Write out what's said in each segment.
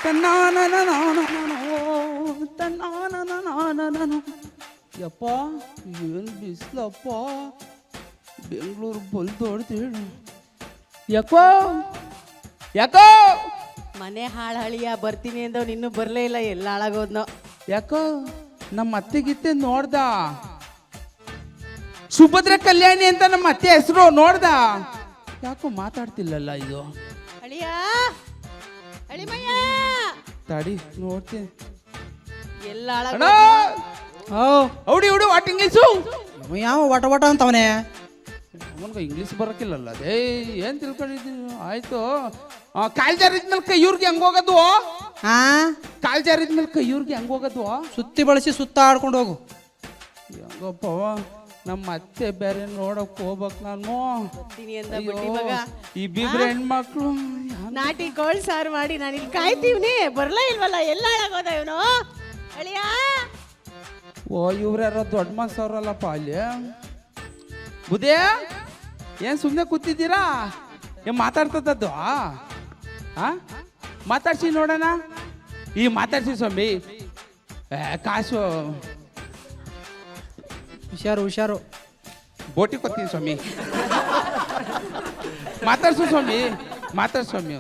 ತನ್ನಾನನ ಯಪ್ಪ ಏನು ಬಿಸಿಲಪ್ಪ ಬೆಂಗಳೂರು ಬಲ್ದೋಡ್ತೇಳು ಯಾಕೋ ಯಾಕೋ ಮನೆ ಹಾಳು ಹಳಿಯ ಬರ್ತೀನಿ ಅಂದವ್ ಇನ್ನೂ ಬರಲೇ ಇಲ್ಲ, ಎಲ್ಲ ಹಾಳಾಗೋದ್ನೋ. ಯಾಕೋ ನಮ್ಮ ಅತ್ತೆಗಿತ್ತೆ ನೋಡ್ದ, ಸುಭದ್ರ ಕಲ್ಯಾಣಿ ಅಂತ ನಮ್ಮ ಅತ್ತೆ ಹೆಸರು ನೋಡ್ದ, ಯಾಕೋ ಮಾತಾಡ್ತಿಲ್ಲಲ್ಲ ಇದು. ಅಳಿಯ ಅಳಿಮಯ್ಯ ತಡಿ ನೋಡ್ತೀನಿ. ಎಲ್ಲ ಅಣ್ಣ ಹಾಳಾಗೋದ್ನೋ. ಹೌಡಿ ಹುಡು ವಾಟ್ ಇಂಗ್ಲೀಷು ಯಾವ ವಟ ವಟ ಅಂತವನೇ. ಅವನ್ಗ ಇಂಗ್ಲೀಷ್ ಬರಕಿಲ್ಲಲ್ಲ ಅದೇ ಏನ್ ತಿಳ್ಕೊಂಡಿದ್ದೀನಿ. ಆಯ್ತು ಕಾಲ್ ಜಾರಿದ್ಮೇಲೆ ಕೈಯೂರ್ಗೆ ಹೆಂಗ್ ಹೋಗೋದು? ಹಾ ಕಾಲ್ ಜಾರಿದ್ಮೇಲೆ ಕೈಯೂರ್ಗೆ ಹೆಂಗ್ ಹೋಗೋದು? ಸುತ್ತಿ ಬಳಸಿ ಸುತ್ತ ಆಡ್ಕೊಂಡು ಹೋಗು. ಹೆಂಗಪ್ಪ ನಮ್ಮ ಅತ್ತೆ ಬೇರೆ ನೋಡಕ್ ಹೋಗ್ಬೇಕು ನಾನು. ಬರ್ತೀನಿ ಅಂದ ಬಡ್ಡಿ ಮಗ. ಈ ಬಿಬ್ರೆ ಹೆಣ್ಮಕ್ಳು ನಾಟಿ ಕೋಳ್ ಸಾರು ಮಾಡಿ ನಾನು ಇಲ್ಲಿ ಕಾಯ್ತೀವ್ನಿ, ಬರ್ಲೇ ಇಲ್ವಲ್ಲ, ಎಲ್ಲ ಹಾಳಾಗೋದ ಇವನು. ಅಳಿಯ ಓ ಇವ್ರ್ಯಾರೋ ದೊಡ್ಡ ಮನ್ಸವ್ರಲ್ಲಪ್ಪ ಅಲ್ಲಿ. ಬುದೇ ಏನ್ ಸುಮ್ಮನೆ ಕೂತಿದ್ದೀರಾ? ಏನ್ ಮಾತಾಡ್ತದ್ದು? ಮಾತಾಡ್ಸಿ ನೋಡೋಣ. ಈ ಮಾತಾಡ್ಸಿ ಸ್ವಾಮಿ. ಕಾಸು ಹುಷಾರು ಹುಷಾರು. ಬೋಟಿ ಕೊತ್ತೀನಿ ಸ್ವಾಮಿ. ಮಾತಾಡ್ಸು ಸ್ವಾಮಿ, ಮಾತಾಡ್ಸು ಸ್ವಾಮಿ.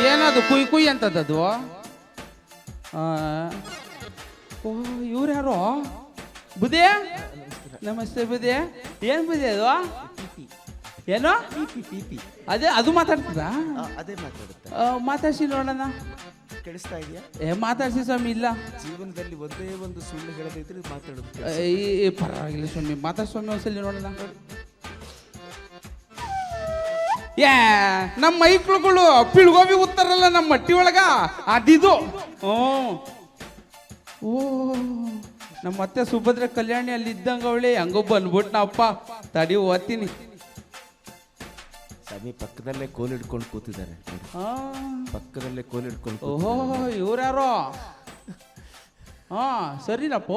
ಏನದು ಕುಯ್ ಕುಯ್ ಅಂತದದು? ಓ ಇವ್ರು ಯಾರೋ? ಬುದೇ ನಮಸ್ತೆ ಬುದೇ. ಏನ್ ಬುದೇ ಅದು? ಏನು ಅದೇ ಅದು ಮಾತಾಡ್ತದ? ಅದೇ ಮಾತಾಡುತ್ತೆ. ಮಾತಾಡ್ಸಿ ನೋಡೋಣ. ಕೇಳಿಸ್ತಾ ಇದೆಯಾ? ಮಾತಾಡ್ಸಿ ಸ್ವಾಮಿ. ಇಲ್ಲ ಜೀವನದಲ್ಲಿ ಒಂದೇ ಒಂದು ಸುಳ್ಳು ಹೇಳದಿದ್ರೆ ಮಾತಾಡೋದು. ಪರವಾಗಿಲ್ಲ ಸ್ವಾಮಿ, ಮಾತಾಡ್ಸಿ ಸ್ವಾಮಿ ಒಂದ್ಸಲಿ ನೋಡೋಣ. ಏ ನಮ್ಮ ಮೈಕ್ಳುಗಳು ಪಿಳ್ಗೋಬಿ ಉತ್ತಾರಲ್ಲ ನಮ್ಮ ಮಟ್ಟಿ ಒಳಗ ಅದಿದು. ಓ ನಮ್ಮ ಮತ್ತೆ ಸುಭದ್ರ ಕಲ್ಯಾಣಿ ಅಲ್ಲಿ ಇದ್ದಂಗ ಅವಳೆ ಹಂಗೋ ಬಂದ್ಬಿಟ್ನಪ್ಪ. ತಡಿ ಓದ್ತೀನಿ. ಸ್ವಾಮಿ ಪಕ್ಕದಲ್ಲೇ ಕೋಲ್ ಹಿಡ್ಕೊಂಡು ಕೂತಿದ್ದಾರೆ. ಪಕ್ಕದಲ್ಲೇ ಕೋಲ್ ಹಿಡ್ಕೊಂಡು. ಓಹೋ ಇವ್ರ್ಯಾರೋ? ಹಾ ಸರಿನಪ್ಪ.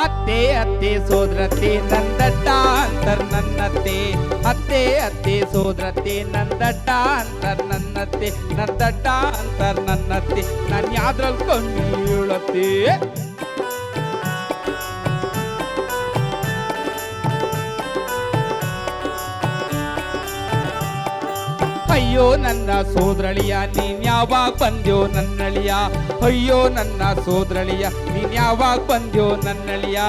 ಅತ್ತೆ ಅತ್ತೆ ಸೋದರತೆ ನಂದಡ್ಡ ಅಂತರ್ ನನ್ನತ್ತೆ. ಅತ್ತೆ ಅತ್ತೆ ಸೋದರತೆ ನಂದಡ್ಡ ಅಂತರ್ ನನ್ನತ್ತೆ. ನಂದಡ್ಡ ಅಂತರ್ ನನ್ನತ್ತೆ. ನಾನು ಯಾವ್ದ್ರಲ್ಲಿ ಕಮ್ಮಿ ಹೇಳತ್ತೆ? ಅಯ್ಯೋ ನನ್ನ ಸೋದರಳಿಯ ನೀನ್ ಯಾವಾಗ ಬಂದ್ಯೋ ನನ್ನಳಿಯ. ಅಯ್ಯೋ ನನ್ನ ಸೋದರಳಿಯ ನೀನ್ ಯಾವಾಗ ಬಂದ್ಯೋ ನನ್ನಳಿಯ.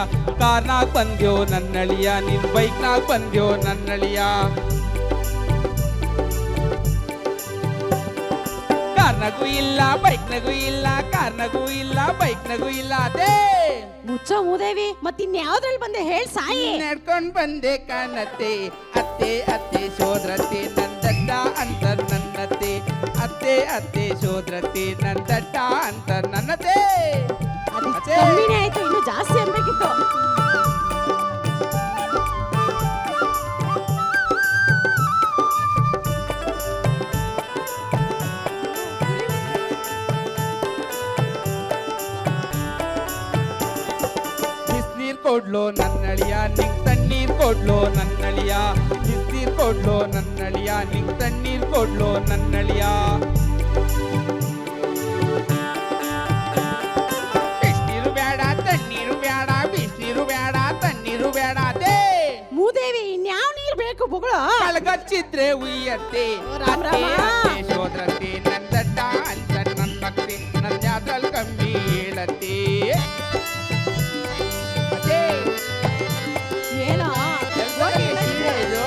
ಕಾರ್ನಾಗ ಬಂದ್ಯೋ ನನ್ನಳಿಯ, ನಿನ್ ಬೈಕ್ನಾಗ ಬಂದ್ಯೋ ನನ್ನಳಿಯ. ಕಾರ್ನಾಗೂ ಇಲ್ಲ ಬೈಕ್ನಾಗೂ ಇಲ್ಲ, ಕಾರ್ನಾಗೂ ಇಲ್ಲ ಬೈಕ್ನಾಗೂ ಇಲ್ಲ. ಅದೇ ಮುಚ್ಚೋ ಮೂದೇವಿ, ಮತ್ತಿನ್ಯಾವ್ದ್ರಲ್ಲಿ ಬಂದೆ ಹೇಳ್ ಸಾಯಿ. ನಡ್ಕೊಂಡ್ ಬಂದೆ ಕಾಣತ್ತೆ. ಅತ್ತೆ ಅತ್ತೆ ಸೋದರತೆ ನಂದಡ್ಡ ಅಂತರ್ ನನ್ನತ್ತೆ. ಅತ್ತೆ ಅತ್ತೆ ಸೋದರತೆ ನಂದಡ್ಡ ಅಂತರ್ ನನ್ನತ್ತೆ. ಅದಿಷ್ಟು ಕಮ್ಮಿನೇ ಆಯ್ತು, ಇನ್ನು ಜಾಸ್ತಿ ಅನ್ಬೇಕಿತ್ತು. ಬಿಸ್ನೀರ್ ಕೊಡ್ಲೋ ನನ್ನಳಿಯ, ನಿಂಗ್ ತಣ್ಣೀರ್ ಕೊಡ್ಲೋ ನನ್ನಳಿಯ. ಬಿಸ್ನೀರ್ ಕೊಡ್ಲೋ ನನ್ನಳಿಯ, ನಿಂಗ್ ತಣ್ಣೀರ್ ಕೊಡ್ಲೋ ನನ್ನಳಿಯ. ಬಿಸ್ನೀರು ಬೇಡ ತಣ್ಣೀರು ಬೇಡ, ಬಿಸ್ನೀರು ಬೇಡ ತಣ್ಣೀರು ಬೇಡ. ಅದೇ ಮೂದೇವಿ ಇನ್ಯಾವ ನೀರ್ ಬೇಕು ಬುಗಳು? ಕಳಗಚ್ಚಿದ್ರೆ ಉಯ್ಯತ್ತೆ. ರಾಮ್ ರಾಮ. ಅತ್ತೆ ಸೋದರತೆ ನಂದಡ್ಡ ಅಂತ ನನ್ನತ್ತೆ. ನನ್ನ ಯಾವ್ದ್ರಲ್ಲಿ ಕಮ್ಮಿ ಹೇಳತ್ತೆ? ಅದೇ ಏನೋ ಇದು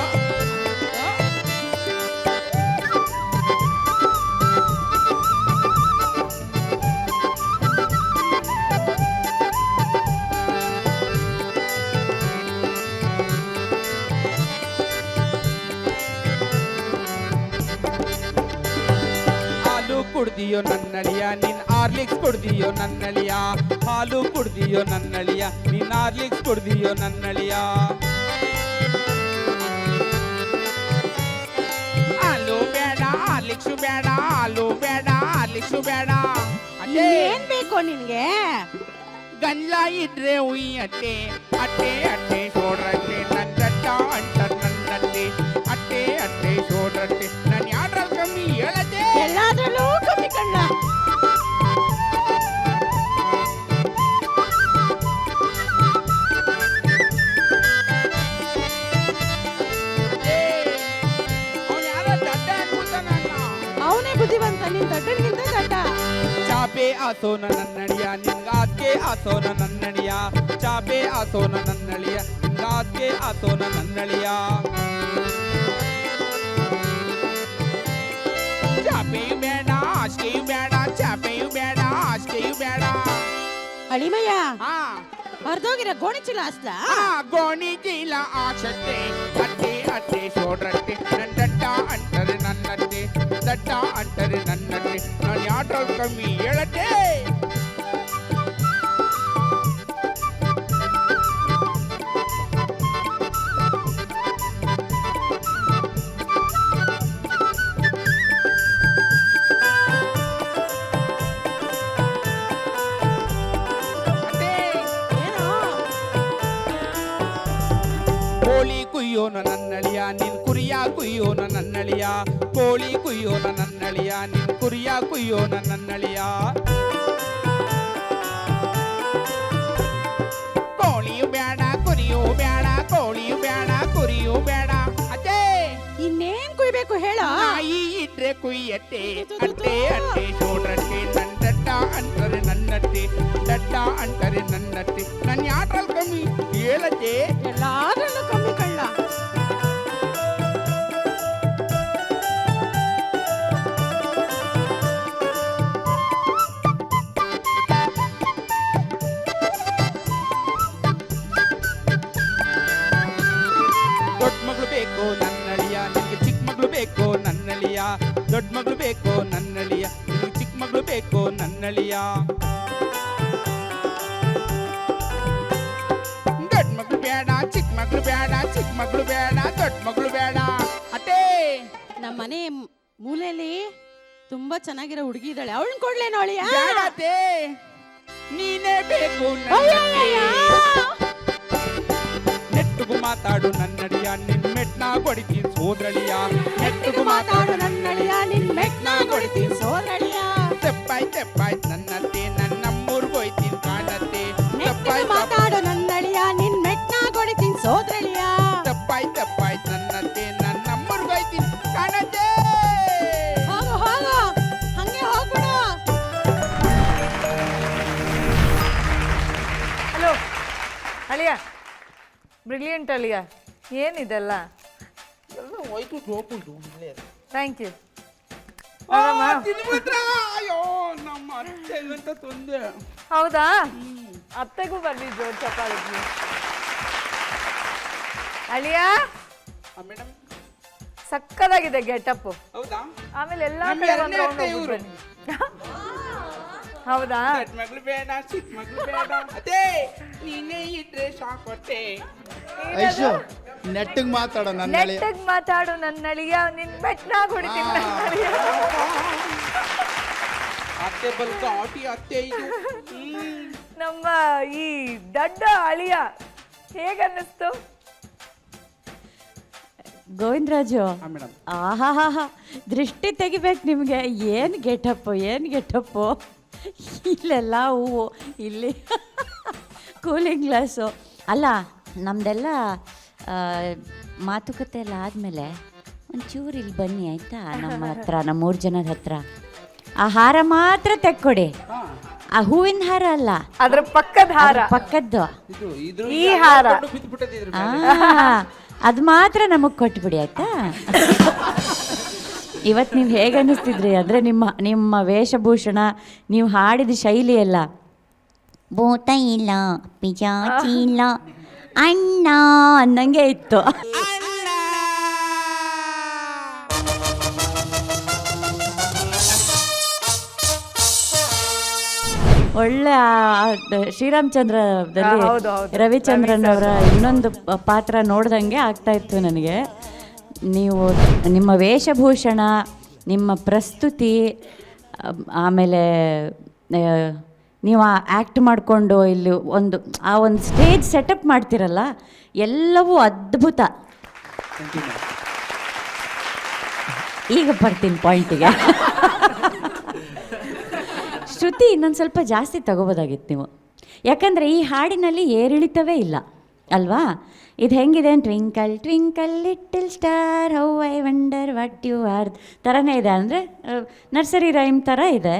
ಹಾಲು ಕುಡ್ದಿಯೋ ನನ್ನಳಿಯ, ನಿನ್ ಹಾರ್ಲಿಕ್ಸ್ ಕುಡ್ದಿಯೋ ನನ್ನಳಿಯ, ಹಾಲು ಕುಡ್ದಿಯೋ ನನ್ನಳಿಯ, ನೀನ್ ಹಾರ್ಲಿಕ್ಸ್ ಕುಡ್ದಿಯೋ ನನ್ನಳಿಯ. ಹಾಲು ಬೇಡ ಹಾರ್ಲಿಕ್ಸು ಬೇಡ, ಹಾಲು ಬೇಡ ಹಾರ್ಲಿಕ್ಸು ಬೇಡ. ಅದೇ ಏನ್ ಬೇಕು ನಿನ್ಗೆ? ಗಂಜಲ ಇದ್ರೆ ಉಯ್ ಅಟ್ಟೆ ಅಟ್ಟೆ ಅಟ್ಟೆ ಸೋಡ್ರಟ್ಟೆ ನನ್ನಟ್ಟ ಅಂಟರ್ ನನ್ನಟ್ಟೆ ಅಟ್ಟೆ ಅಟ್ಟೆ ಸೋಡ್ರಟ್ಟೆ. ನಾನು ಯಾವ್ದ್ರಲ್ಲಿ ಕಮ್ಮಿ ಹೇಳದೆ? ಎಲ್ಲಾದ್ರಲ್ಲೂ ಕಮ್ಮಿ ಕಣ್ಣ. ಅವ್ನು ಯಾರೋ ದಡ್ಡ ಅನ್ಬಿಟ್ಟ ನನ್ನ. ಅವನೇ ಬುದ್ಧಿವಂತ, ನಿನ್ ದೊಡ್ಡನಿಗಿಂತ ದಡ್ಡ. ಚಾಪೆ ಆಸೋನ ನನ್ನಳಿಯ, ನಿನ್ಗಾಸ್ಗೆ ಆಸೋನ ನನ್ನಳಿಯ, ಚಾಪೆ ಆಸೋನ ನನ್ನಳಿಯ, ನಿನ್ಗಾಸ್ಗೆ ಆಸೋನ ನನ್ನಳಿಯ. ಚಾಪೆಯು ಬೇಡ ಆಸ್ಕೆಯು ಬೇಡ, ಚಾಪೆಯು ಬೇಡ ಆಸ್ಕೆಯು ಬೇಡ. ಅಳಿಮಯ್ಯ, ಹಾ ಹೊರದೋಗಿರೋ ಗೋಣಿ ಚೀಲ ಅಸ್ಲ. ಗೋಣಿ ಚೀಲ ಆಸತ್ತೆ ಅಟ್ಟೆ ಅಟ್ಟೆ ಸೋಡ್ರಟ್ಟೆ ನನ್ನ ದಡ್ಡ ಅಂಟರೆ ನನ್ನಟ್ಟೆ, ದಡ್ಡ ಅಂಟರೆ ನನ್ನಟ್ಟೆ. ನಾನು ಯಾವ್ದ್ರಲ್ಲಿ ಕಮ್ಮಿ ಹೇಳಟ್ಟೆ? ಏನೋ ಕೋಳಿ ಕುಯ್ಯೋನ ನನ್ನಳಿಯ, ನಿನ್ ಕುರಿಯ ಕುಯ್ಯೋನ ನನ್ನಳಿಯ, ಕೋಳಿ ಕುಯ್ಯೋನ ನನ್ನಳಿಯ, ನಿನ್ ಕುರಿಯ ಕುಯ್ಯೋನ ನನ್ನಳಿಯ. ಕೋಳಿಯು ಬೇಡ ಕುರಿಯು ಬೇಡ, ಕೋಳಿಯು ಬೇಡ ಕುರಿಯು ಬೇಡ. ಅದೇ ಇನ್ನೇನ್ ಕುಯ್ಬೇಕು ಹೇಳೋ? ನಾಯಿ ಇದ್ರೆ ಕುಯ್ಯಟ್ಟೆ ಅಟ್ಟೆ ಅಟ್ಟೆ ಸೋಡ್ರಟ್ಟೆ ನನ್ನ ದಡ್ಡ ಅಂಟರೆ ನನ್ನಟ್ಟೆ, ದಡ್ಡ ಅಂಟರೆ ನನ್ನಟ್ಟೆ. ನಾನು ಯಾವ್ದ್ರಲ್ಲಿ ಕಮ್ಮಿ ಹೇಳತ್ತೆ? ಎಲ್ಲಾದ್ರಲ್ಲೂ ಕಮ್ಮಿ ಕಣ್ಣ. ದೊಡ್ಡ ಮಗಳು ಬೇಕು ನನ್ನಳಿಯ, ನಿನಗೆ ಚಿಕ್ಕ ಮಗಳು ಬೇಕು ನನ್ನಳಿಯ, ದೊಡ್ಡ ಮಗಳು ಬೇಕು ನನ್ನಳಿಯ, ನಿನಗೆ ಚಿಕ್ಕ ಮಗಳು ಬೇಕು ನನ್ನಳಿಯ. ದೊಡ್ಡ ಮಗಳು ಬೇಡ ಚಿಕ್ಕ ಮಗಳು ಬೇಡ, ಚಿಕ್ಕ ಮಗಳು ಬೇಡ ದೊಡ್ಡ ಮಗಳು ಬೇಡ. ಅಟೇ ನಮ್ಮ ಮನೆ ಮೂಲೆಯಲ್ಲಿ ತುಂಬಾ ಚೆನ್ನಾಗಿರೋ ಹುಡುಗಿ ಇದ್ದಾಳೆ, ಅವಳನ್ನ ಕೊಡ್ಲೇನೋ ಅಳಿಯ? ಬೇಡ ಅತ್ತೆ, ನೀನೇ ಬೇಕು ನನ್ನಳಿಯ. ನೆಟ್ಟುಗು ಮಾತಾಡು ನನ್ನಡಿಯ, ನಿನ್ ಮೆಟ್ನ ಕೊಡಿತೀನಿ ಸೋದ್ರಳಿಯ, ನೆಟ್ಟಿಗೆ ಮಾತಾಡು ನನ್ನಳಿಯ, ನಿನ್ ಮೆಟ್ನ ಕೊಡ್ತೀನಿ ಸೋದರಳಿಯ. ತೆಪ್ಪಾಯ್ತು ತೆಪ್ಪಾಯ್ತು ನನ್ನತ್ತೆ, ನನ್ನಮ್ಮೂರ್ಗೆ ಹೋಯ್ತೀನಿ ಕಾಣತ್ತೆ. ನೆಟ್ಟಿಗೆ ಮಾತಾಡು ನನ್ನಳಿಯ, ನಿನ್ ಮೆಟ್ನ ಕೊಡ್ತೀನಿ ಸೋದರಳಿಯ. ತಪ್ಪಾಯ್ತು ತಪ್ಪಾಯ್ತು ನನ್ನತ್ತೆ, ನನ್ನಮ್ಮೂರ್ಗೆ ಹೋಯ್ತೀನಿ ಕಾಣತ್ತೆ. ಹೋಗು ಹೋಗು, ಹಂಗೆ ಹೋಗ್ಬಿಡು. ಹಲೋ ಅಳಿಯ, ಬ್ರಿಲಿಯಂಟ್ ಅಳಿಯ, ಏನಿದೆಲ್ಲ? Thank you. ಅಯ್ಯೋ ನಮ್ಮ ಅತ್ತೆಗಂತ ತೊಂದೆ. ಹೌದಾ? ಅತ್ತೆಗೂ ಬನ್ನಿ ಜೋರ್ ಚಪಾತಿ. ಅಳಿಯ ಮೇಡಮ್ ಸಕ್ಕದಾಗಿದೆ ಗೆಟಪ್. ಹೌದಾ? ಆಮೇಲೆ ಎಲ್ಲಾ ನಮ್ಮ ಕಡೆ ಎರಡನೇ ಒಂದು ಅತ್ತೆ round ಇವ್ರು. ಬನ್ನಿ. ಹೌದಾ? ದೊಡ್ಡ ಮಗಳು ಬೇಡ ಚಿಕ್ಕ ಮಗಳು ಬೇಡ, ಅದೇ ನೀನೇ ಇದ್ರೆ ಸಾಕೊಟ್ಟೆ. ಐಶು ನೆಟ್ಟಿಗೆ ಮಾತಾಡೋ ನನ್ನ ನೆಟ್ಟಗ್ ಮಾತಾಡು ನನ್ನಳಿಯ, ನಿನ್ ಮೆಟ್ನಾಗ್ ಹೊಡಿತೀನಿ ನನ್ನಳಿಯ. ಅತ್ತೆ ಬಲ್ ಘಾಟಿ ಅತ್ತೆ ಇದು. ನಮ್ಮ ಈ ದಡ್ಡ ಅಳಿಯ ಹೇಗನ್ನಿಸ್ತು? ಗೋವಿಂದರಾಜು, ಮೇಡಮ್ ಆಹಾಹಾ, ದೃಷ್ಟಿ ತೆಗಿಬೇಕು ನಿಮಗೆ. ಏನು ಗೆಟಪ್ಪು, ಏನು ಗೆಟಪ್ಪು. ಇಲ್ಲೆಲ್ಲ ಹೂವು, ಇಲ್ಲಿ ಕೂಲಿಂಗ್ ಗ್ಲಾಸು. ಅಲ್ಲ, ನಮ್ಮದೆಲ್ಲ ಮಾತುಕತೆ ಎಲ್ಲ ಆದಮೇಲೆ ಒಂಚೂರು ಇಲ್ಲಿ ಬನ್ನಿ ಆಯಿತಾ, ನಮ್ಮ ಹತ್ರ, ನಮ್ಮ 3 ಜನದ ಹತ್ರ. ಆ ಹಾರ ಮಾತ್ರ ತೆಕ್ಕೊಡಿ. ಆ ಹೂವಿನ ಹಾರ ಅಲ್ಲ, ಅದ್ರ ಪಕ್ಕದ ಹಾರ, ಪಕ್ಕದ್ದು ಇದು ಇದ್ರ ಈ ಹಾರ. ಬಿದ್ದುಬಿಟ್ಟದಿದ್ರು ಅದು ಮಾತ್ರ ನಮಗೆ ಕೊಟ್ಬಿಡಿ ಆಯ್ತಾ. ಇವತ್ತು ನೀವು ಹೇಗೆ ಅನ್ನಿಸ್ತಿದ್ರಿ ಅಂದರೆ ನಿಮ್ಮ ವೇಷಭೂಷಣ, ನೀವು ಹಾಡಿದ ಶೈಲಿ ಎಲ್ಲ ಬೋತ ಇಲ್ಲ ಪಿಜಾಚಿ ಇಲ್ಲ ಅಣ್ಣ ಅನ್ನಂಗೆ ಇತ್ತು. ಒಳ್ಳೆ ಶ್ರೀರಾಮಚಂದ್ರದಲ್ಲಿ ಹೌದು, ಹೌದು. ರವಿಚಂದ್ರನ್ ಅವರ ಇನ್ನೊಂದು ಪಾತ್ರ ನೋಡ್ದಂಗೆ ಆಗ್ತಾ ಇತ್ತು ನನಗೆ. ನೀವು ನಿಮ್ಮ ವೇಷಭೂಷಣ, ನಿಮ್ಮ ಪ್ರಸ್ತುತಿ, ಆಮೇಲೆ ನೀವು ಆ್ಯಕ್ಟ್ ಮಾಡಿಕೊಂಡು ಇಲ್ಲಿ ಆ ಒಂದು ಸ್ಟೇಜ್ ಸೆಟಪ್ ಮಾಡ್ತಿರಲ್ಲ, ಎಲ್ಲವೂ ಅದ್ಭುತ. ಈಗ ಬರ್ತೀನಿ ಪಾಯಿಂಟಿಗೆ. ಶ್ರುತಿ ಇನ್ನೊಂದು ಸ್ವಲ್ಪ ಜಾಸ್ತಿ ತಗೋಬೋದಾಗಿತ್ತು ನೀವು, ಯಾಕಂದರೆ ಈ ಹಾಡಿನಲ್ಲಿ ಏರಿಳಿತವೇ ಇಲ್ಲ ಅಲ್ವಾ. ಇದು ಹೆಂಗಿದೆ, twinkle twinkle little star how I wonder what you are ಥರನೇ ಇದೆ. ಅಂದರೆ ನರ್ಸರಿ ರೈಮ್ ಥರ ಇದೆ,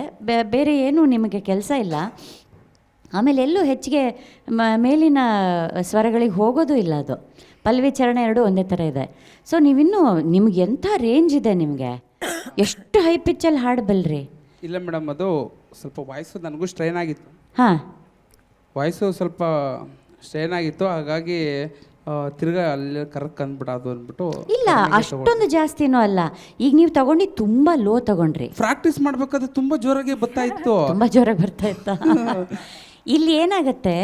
ಬೇರೆ ಏನೂ ನಿಮಗೆ ಕೆಲಸ ಇಲ್ಲ. ಆಮೇಲೆ ಎಲ್ಲೂ ಹೆಚ್ಚಿಗೆ ಮೇಲಿನ ಸ್ವರಗಳಿಗೆ ಹೋಗೋದು ಇಲ್ಲ, ಅದು ಪಲ್ವಿ ಚರಣ ಎರಡೂ ಒಂದೇ ಥರ ಇದೆ. ಸೊ ನೀವಿನ್ನೂ ನಿಮ್ಗೆ ಎಂಥ ರೇಂಜ್ ಇದೆ ನಿಮಗೆ, ಎಷ್ಟು ಹೈ ಪಿಚ್ಚಲ್ಲಿ ಹಾಡಬಲ್ರಿ. ಇಲ್ಲ ಮೇಡಮ್, ಅದು ಸ್ವಲ್ಪ ವಾಯ್ಸು ನನಗೂ ಸ್ಟ್ರೈನ್ ಆಗಿತ್ತು. ಹಾಂ, ವಾಯ್ಸು ಸ್ವಲ್ಪ ಸ್ಟ್ರೈನ್ ಆಗಿತ್ತು, ಹಾಗಾಗಿ ತಿರ್ಗಾ ಅಲ್ಲಿ ಕರೆಕ್ಟ್ ಅಂದ್ಬಿಟ್ಟು ಅಂದ್ಬಿಟ್ಟು ಇಲ್ಲ ಅಷ್ಟೊಂದು ಜಾಸ್ತಿನೂ ಅಲ್ಲ. ಈಗ ನೀವು ತಗೊಂಡು ತುಂಬ ಲೋ ತಗೊಂಡ್ರಿ. ಪ್ರಾಕ್ಟೀಸ್ ಮಾಡ್ಬೇಕಾದ್ರೆ ತುಂಬ ಜೋರಾಗಿ ಬರ್ತಾ ಇತ್ತು. ತುಂಬ ಜೋರಾಗಿ ಬರ್ತಾ ಇತ್ತ. ಇಲ್ಲಿ ಏನಾಗುತ್ತೆ,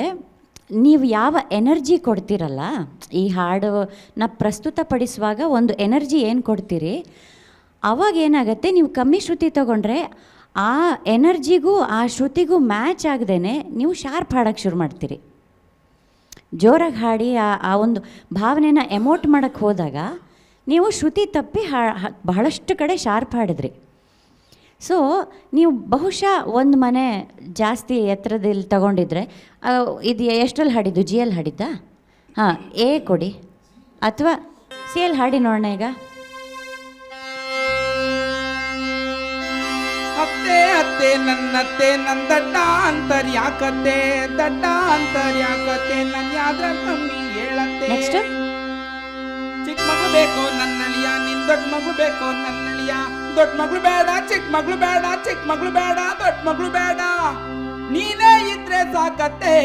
ನೀವು ಯಾವ ಎನರ್ಜಿ ಕೊಡ್ತೀರಲ್ಲ, ಈ ಹಾಡನ್ನ ಪ್ರಸ್ತುತಪಡಿಸುವಾಗ ಒಂದು ಎನರ್ಜಿ ಏನು ಕೊಡ್ತೀರಿ, ಅವಾಗ ಏನಾಗುತ್ತೆ, ನೀವು ಕಮ್ಮಿ ಶ್ರುತಿ ತಗೊಂಡ್ರೆ ಆ ಎನರ್ಜಿಗೂ ಆ ಶ್ರುತಿಗೂ ಮ್ಯಾಚ್ ಆಗದೇ ನೀವು ಶಾರ್ಪ್ ಹಾಡೋಕ್ಕೆ ಶುರು ಮಾಡ್ತೀರಿ. ಜೋರಾಗಿ ಹಾಡಿ ಆ ಒಂದು ಭಾವನೆನ ಎಮೋಟ್ ಮಾಡೋಕ್ಕೆ ಹೋದಾಗ ನೀವು ಶ್ರುತಿ ತಪ್ಪಿ ಬಹಳಷ್ಟು ಕಡೆ ಶಾರ್ಪ್ ಹಾಡಿದ್ರಿ. ಸೊ ನೀವು ಬಹುಶಃ ಒಂದು ಮನೆ ಜಾಸ್ತಿ ಎತ್ತರದಲ್ಲಿ ತಗೊಂಡಿದ್ರೆ, ಇದು ಎಷ್ಟರಲ್ಲಿ ಹಾಡಿದ್ದು, ಜಿ ಎಲ್ ಹಾಡಿದ್ದ? ಹಾಂ, ಎ ಕೊಡಿ, ಅಥವಾ ಸಿ ಎಲ್ ಹಾಡಿ ನೋಡೋಣ. ಈಗ ಅತ್ತೆ ಅತ್ತೆ ನನ್ನತ್ತೆ ನಂದಡ್ಡ ಅಂತರ್ಯಾಕತ್ತೆ, ದಡ್ಡ ಅಂತರ್ಯಾಕತ್ತೆ, ನನ್ನ ಯಾದ್ರ ಕಮ್ಮಿ ಹೇಳತ್ತೆ. ನೆಕ್ಸ್ಟ್, ಚಿಕ್ಕ ಮಗಳು ಬೇಕು ನನ್ನಳಿಯ, ನಿನ್ ದೊಡ್ಡ ಮಗಳು ಬೇಕು ನನ್ನಳಿಯ, ದೊಡ್ಡ ಮಗಳು ಬೇಡ ಚಿಕ್ಕ ಮಗಳು ಬೇಡ, ಚಿಕ್ಕ ಮಗಳು ಬೇಡ ದೊಡ್ಡ ಮಗಳು ಬೇಡ, ನೀನೇ ಇದ್ರೆ ಸಾಕತ್ತೆ.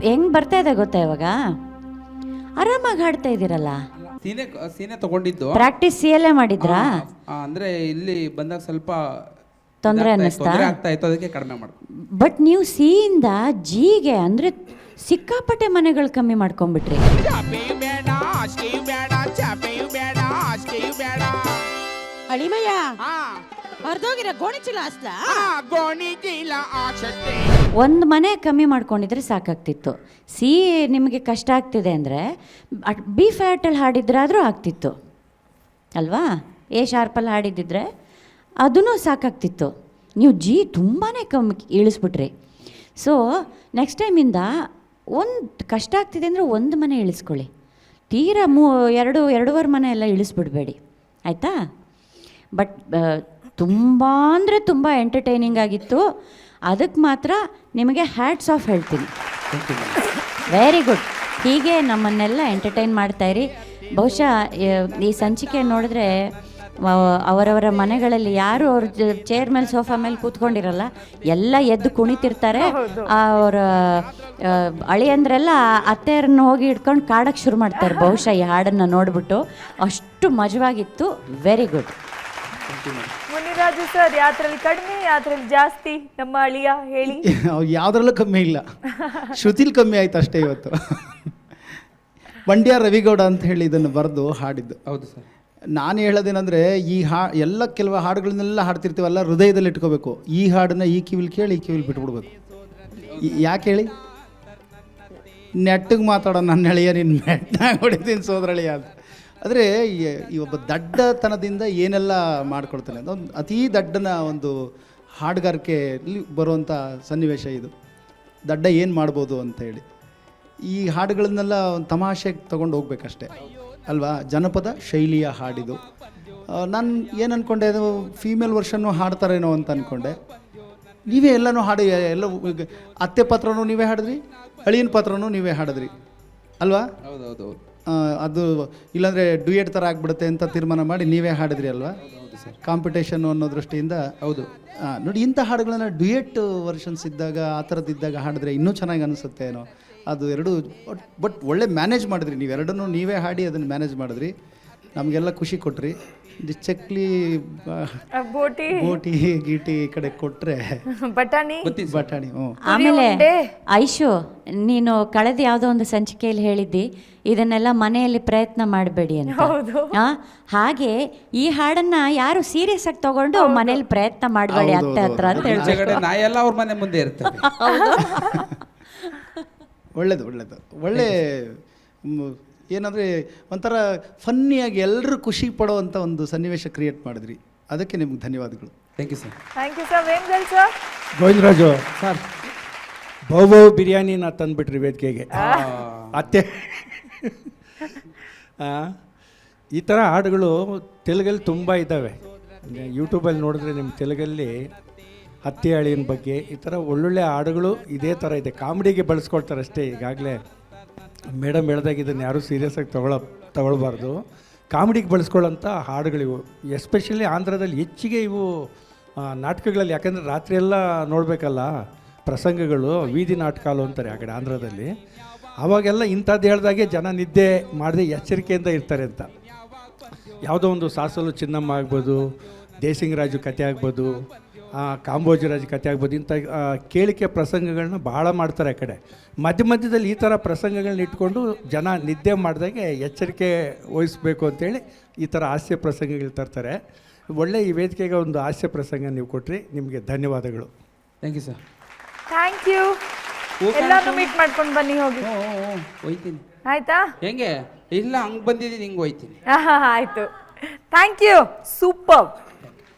ಹೆಂಗ್ ಬರ್ತಾ ಇದೆ ಗೊತ್ತಾ, ಇವಾಗ ಆರಾಮಾಗಿ ಹಾಡ್ತಾ ಇದ್ದೀರಲ್ಲ. ಸೀನೆ ತಗೊಂಡಿದ್ದು ಪ್ರಾಕ್ಟೀಸ್ ಸಿ ಎಲ್ ಮಾಡಿದ್ರಾ? ಅಂದ್ರೆ ಇಲ್ಲಿ ಬಂದಾಗ ಸ್ವಲ್ಪ ತೊಂದರೆ ಅನ್ನಿಸ್ತಾ ಆಗ್ತಾ ಇತ್ತು, ಅದಕ್ಕೆ ಕಡಿಮೆ ಮಾಡು. ಬಟ್ ನೀವು ಸಿಯಿಂದ ಜಿಗೆ ಅಂದರೆ ಸಿಕ್ಕಾಪಟ್ಟೆ ಮನೆಗಳು ಕಮ್ಮಿ ಮಾಡ್ಕೊಂಡ್ಬಿಟ್ರಿ. ಚಾಪೆಯು ಬೇಡ ಅಷ್ಟೇಯು ಬೇಡ, ಚಾಪೆಯು ಬೇಡ ಅಷ್ಟೇಯು ಬೇಡ. ಅಳಿಮಯ್ಯ ಹೊರದೋಗಿರೋ ಗೋಣಿ ಚೀಲ ಅಸ್ಲಾ? ಗೋಣಿ ಚೀಲ ಆಶತ್ತೆ. ಒಂದು ಮನೆ ಕಮ್ಮಿ ಮಾಡ್ಕೊಂಡಿದ್ರೆ ಸಾಕಾಗ್ತಿತ್ತು. ಸಿ ನಿಮಗೆ ಕಷ್ಟ ಆಗ್ತಿದೆ ಅಂದರೆ ಬಿ ಫ್ಲ್ಯಾಟಲ್ಲಿ ಹಾಡಿದ್ರಾದರೂ ಆಗ್ತಿತ್ತು ಅಲ್ವಾ. ಎ ಶಾರ್ಪಲ್ಲಿ ಹಾಡಿದ್ದಿದ್ರೆ ಅದೂ ಸಾಕಾಗ್ತಿತ್ತು. ನೀವು ಜಿ ತುಂಬಾ ಕಮ್ಮಿ ಇಳಿಸ್ಬಿಟ್ರಿ. ಸೊ ನೆಕ್ಸ್ಟ್ ಟೈಮಿಂದ ಒಂದು ಕಷ್ಟ ಆಗ್ತಿದೆ ಅಂದರೆ ಒಂದು ಮನೆ ಇಳಿಸ್ಕೊಳ್ಳಿ, ತೀರಾ ಎರಡೂವರೆ ಮನೆ ಎಲ್ಲ ಇಳಿಸ್ಬಿಡ್ಬೇಡಿ, ಆಯಿತಾ. ಬಟ್ ತುಂಬ ಅಂದರೆ ತುಂಬ ಎಂಟರ್ಟೈನಿಂಗ್ ಆಗಿತ್ತು. ಅದಕ್ಕೆ ಮಾತ್ರ ನಿಮಗೆ ಹ್ಯಾಟ್ಸ್ ಆಫ್ ಹೇಳ್ತೀನಿ. Very good. ಹೀಗೆ ನಮ್ಮನ್ನೆಲ್ಲ ಎಂಟರ್ಟೈನ್ ಮಾಡ್ತಾಯಿರಿ. ಬಹುಶಃ ಈ ಸಂಚಿಕೆ ನೋಡಿದ್ರೆ ಅವರವರ ಮನೆಗಳಲ್ಲಿ ಯಾರು ಅವ್ರ ಚೇರ್ ಮೇಲೆ ಸೋಫಾ ಮೇಲೆ ಕೂತ್ಕೊಂಡಿರಲ್ಲ, ಎಲ್ಲ ಎದ್ದು ಕುಣಿತಿರ್ತಾರೆ. ಅವರ ಅಳಿಯಂದ್ರೆಲ್ಲ ಅತ್ತೆಯರನ್ನು ಹೋಗಿ ಹಿಡ್ಕೊಂಡು ಕಾಡಕ್ಕೆ ಶುರು ಮಾಡ್ತಾರೆ ಬಹುಶಃ ಈ ಹಾಡನ್ನು ನೋಡಿಬಿಟ್ಟು. ಅಷ್ಟು ಮಜವಾಗಿತ್ತು. Very good. ಮುನಿರಾಜು ಸರ್, ಯಾತ್ರಲ್ಲಿ ಕಡಿಮೆ ಯಾತ್ರಲ್ಲಿ ಜಾಸ್ತಿ ನಮ್ಮ ಅಳಿಯ ಹೇಳಿ. ಯಾವುದ್ರಲ್ಲೂ ಕಮ್ಮಿ ಇಲ್ಲ, ಶ್ರುತಿಲ್ ಕಮ್ಮಿ ಆಯ್ತು ಅಷ್ಟೇ. ಇವತ್ತು ಬಂಡ್ಯ ರವಿಗೌಡ ಅಂತ ಹೇಳಿ ಇದನ್ನು ಬರೆದು ಹಾಡಿದ್ದು. ಹೌದು ಸರ್. ನಾನು ಹೇಳೋದೇನೆಂದರೆ, ಈ ಎಲ್ಲ ಕೆಲವು ಹಾಡುಗಳನ್ನೆಲ್ಲ ಹಾಡ್ತಿರ್ತೀವಲ್ಲ, ಹೃದಯದಲ್ಲಿ ಇಟ್ಕೋಬೇಕು. ಈ ಹಾಡನ್ನ ಈ ಕಿವಿಲಿ ಕೇಳಿ ಈ ಕಿವಿಲಿ ಬಿಟ್ಬಿಡ್ಬೇಕು. ಯಾಕೆ ಹೇಳಿ, ನೆಟ್ಟಿಗೆ ಮಾತಾಡೋ ನನ್ನ ಎಳೆಯ ನಿನ್ನ ಮೆಟ್ಟಾಗಿ ಹೊಡಿತೀನಿ ಸೋದರಳಿಯ ಅಂತ. ಆದರೆ ಈ ಒಬ್ಬ ದಡ್ಡತನದಿಂದ ಏನೆಲ್ಲ ಮಾಡ್ಕೊಡ್ತಾನೆ, ಅದೊಂದು ಅತೀ ದಡ್ಡನ ಒಂದು ಹಾಡುಗಾರಿಕೆಯಲ್ಲಿ ಬರುವಂಥ ಸನ್ನಿವೇಶ ಇದು. ದಡ್ಡ ಏನು ಮಾಡ್ಬೋದು ಅಂತ ಹೇಳಿ ಈ ಹಾಡುಗಳನ್ನೆಲ್ಲ ಒಂದು ತಮಾಷೆಗೆ ತೊಗೊಂಡು ಹೋಗ್ಬೇಕಷ್ಟೆ ಅಲ್ವಾ. ಜನಪದ ಶೈಲಿಯ ಹಾಡಿದು. ನಾನು ಏನು ಅಂದ್ಕೊಂಡೆ, ಅದು ಫೀಮೇಲ್ ವರ್ಷನ್ನು ಹಾಡ್ತಾರೇನೋ ಅಂತ ಅಂದ್ಕೊಂಡೆ. ನೀವೇ ಎಲ್ಲನೂ ಹಾಡಿ, ಎಲ್ಲ ಅತ್ತೆ ಪಾತ್ರನೂ ನೀವೇ ಹಾಡಿದ್ರಿ, ಅಳಿಯನ ಪಾತ್ರನೂ ನೀವೇ ಹಾಡಿದ್ರಿ ಅಲ್ವಾ. ಹೌದೌದು. ಅದು ಇಲ್ಲಾಂದರೆ ಡ್ಯೂಯೆಟ್ ಥರ ಆಗಿಬಿಡುತ್ತೆ ಅಂತ ತೀರ್ಮಾನ ಮಾಡಿ ನೀವೇ ಹಾಡಿದ್ರಿ ಅಲ್ವಾ. ಕಾಂಪಿಟೇಷನ್ನು ಅನ್ನೋ ದೃಷ್ಟಿಯಿಂದ. ಹೌದು. ನೋಡಿ, ಇಂಥ ಹಾಡುಗಳನ್ನ ಡ್ಯೂಯೆಟ್ ವರ್ಷನ್ಸ್ ಇದ್ದಾಗ ಆ ಥರದ್ದಿದ್ದಾಗ ಹಾಡಿದ್ರೆ ಇನ್ನೂ ಚೆನ್ನಾಗಿ ಅನಿಸುತ್ತೆ ಏನೋ. ಅದು ಎರಡು ಬಟ್ ಒಳ್ಳೆ ಮ್ಯಾನೇಜ್ ಮಾಡಿದ್ರಿ ನೀವು, ಎರಡನ್ನೂ ನೀವೇ ಹಾಡಿ ಅದನ್ನು ಮ್ಯಾನೇಜ್ ಮಾಡಿದ್ರಿ. ನಮಗೆಲ್ಲ ಖುಷಿ ಕೊಟ್ರಿ. ಚಕ್ಲಿ ಬೋಟಿ ಬೋಟಿ ಗೀಟಿ ಈ ಕಡೆ ಕೊಟ್ಟರೆ ಬಟಾಣಿ ಬಟಾಣಿ. ಹ್ಞೂ ಆಮೇಲೆ ಉಂಡೆ. ಐಶು, ನೀನು ಕಳೆದ ಯಾವುದೋ ಒಂದು ಸಂಚಿಕೆಯಲ್ಲಿ ಹೇಳಿದ್ದಿ ಇದನ್ನೆಲ್ಲ ಮನೆಯಲ್ಲಿ ಪ್ರಯತ್ನ ಮಾಡಬೇಡಿ ಅಂತ. ಆ, ಹಾಗೆ ಈ ಹಾಡನ್ನ ಯಾರು ಸೀರಿಯಸ್ ಆಗಿ ತಗೊಂಡು ಮನೇಲಿ ಪ್ರಯತ್ನ ಮಾಡಬೇಡಿ ಅತ್ತೆ ಹತ್ರ ಅಂತ ಹೇಳ್ಬೇಕು. ಜಗಡೆ ನಾಯಿ ಎಲ್ಲ ಅವ್ರ ಮನೆ ಮುಂದೆ ಇರ್ತದೆ. ಒಳ್ಳೇದು ಒಳ್ಳೆ ಏನಂದರೆ ಒಂಥರ ಫನ್ನಿಯಾಗಿ ಎಲ್ಲರೂ ಖುಷಿ ಪಡೋವಂಥ ಒಂದು ಸನ್ನಿವೇಶ ಕ್ರಿಯೇಟ್ ಮಾಡಿದ್ರಿ. ಅದಕ್ಕೆ ನಿಮ್ಗೆ ಧನ್ಯವಾದಗಳು. Thank you sir. Thank you sir. Vemgal sir. Govindaraju sir, ಬಹು ಬಿರಿಯಾನಿನ ತಂದುಬಿಟ್ರಿ ವೇದಿಕೆಗೆ. ಅತ್ತೆ ಈ ಥರ ಹಾಡುಗಳು ತೆಲುಗಲ್ಲಿ ತುಂಬ ಇದ್ದಾವೆ. ಯೂಟ್ಯೂಬಲ್ಲಿ ನೋಡಿದ್ರೆ ನಿಮ್ಮ ತೆಲುಗಲ್ಲಿ ಹತ್ತಿ ಅಳಿನ ಬಗ್ಗೆ ಈ ಥರ ಒಳ್ಳೊಳ್ಳೆ ಹಾಡುಗಳು ಇದೇ ಥರ ಇದೆ. ಕಾಮಿಡಿಗೆ ಬಳಸ್ಕೊಳ್ತಾರೆ ಅಷ್ಟೇ. ಈಗಾಗಲೇ ಮೇಡಮ್ ಹೇಳ್ದಾಗ ಇದನ್ನು ಯಾರೂ ಸೀರಿಯಸ್ ಆಗಿ ತಗೊಳ್ಬಾರ್ದು. ಕಾಮಿಡಿಗೆ ಬಳಸ್ಕೊಳ್ಳೋಂಥ ಹಾಡುಗಳಿವು. ಎಸ್ಪೆಷಲಿ ಆಂಧ್ರದಲ್ಲಿ ಹೆಚ್ಚಿಗೆ ಇವು ನಾಟಕಗಳಲ್ಲಿ. ಯಾಕಂದರೆ ರಾತ್ರಿ ಎಲ್ಲ ನೋಡಬೇಕಲ್ಲ ಪ್ರಸಂಗಗಳು, ವೀಧಿ ನಾಟಕಾಲು ಅಂತಾರೆ ಆ ಕಡೆ ಆಂಧ್ರದಲ್ಲಿ. ಆವಾಗೆಲ್ಲ ಇಂಥದ್ದು ಹೇಳ್ದಾಗೆ ಜನ ನಿದ್ದೆ ಮಾಡದೆ ಎಚ್ಚರಿಕೆಯಿಂದ ಇರ್ತಾರೆ ಅಂತ. ಯಾವುದೋ ಒಂದು ಸಾಸಲು ಚಿನ್ನಮ್ಮ ಆಗ್ಬೋದು, ದೇಸಿಂಗರಾಜು ಕತೆ ಆಗ್ಬೋದು, ಕಾಂಬೋಜರಾಜು ಕತೆ ಆಗ್ಬೋದು, ಇಂಥ ಕೇಳಿಕೆ ಪ್ರಸಂಗಗಳನ್ನ ಭಾಳ ಮಾಡ್ತಾರೆ ಆ ಕಡೆ. ಮಧ್ಯದಲ್ಲಿ ಈ ಥರ ಪ್ರಸಂಗಗಳನ್ನ ಇಟ್ಕೊಂಡು ಜನ ನಿದ್ದೆ ಮಾಡಿದಾಗೆ ಎಚ್ಚರಿಕೆ ವಹಿಸ್ಬೇಕು ಅಂತೇಳಿ ಈ ಥರ ಹಾಸ್ಯ ಪ್ರಸಂಗಗಳು ತರ್ತಾರೆ. ಒಳ್ಳೆ ಈ ವೇದಿಕೆಗೆ ಒಂದು ಹಾಸ್ಯ ಪ್ರಸಂಗ ನೀವು ಕೊಟ್ರಿ, ನಿಮಗೆ ಧನ್ಯವಾದಗಳು. Thank you sir. Thank you. ಎಲ್ಲಾನು ಮೀಟ್ ಮಾಡ್ಕೊಂಡು ಬನ್ನಿ ಹೋಗಿ. ಹೋಯ್ತೀನಿ. ಆಯ್ತಾ? ಹೆಂಗೆ? ಇಲ್ಲ, ಹಂಗೆ ಬಂದಿದ್ದೀನಿ, ಹಿಂಗೆ ಹೋಯ್ತೀನಿ. ಆಯ್ತು. Thank you. ಸೂಪರ್.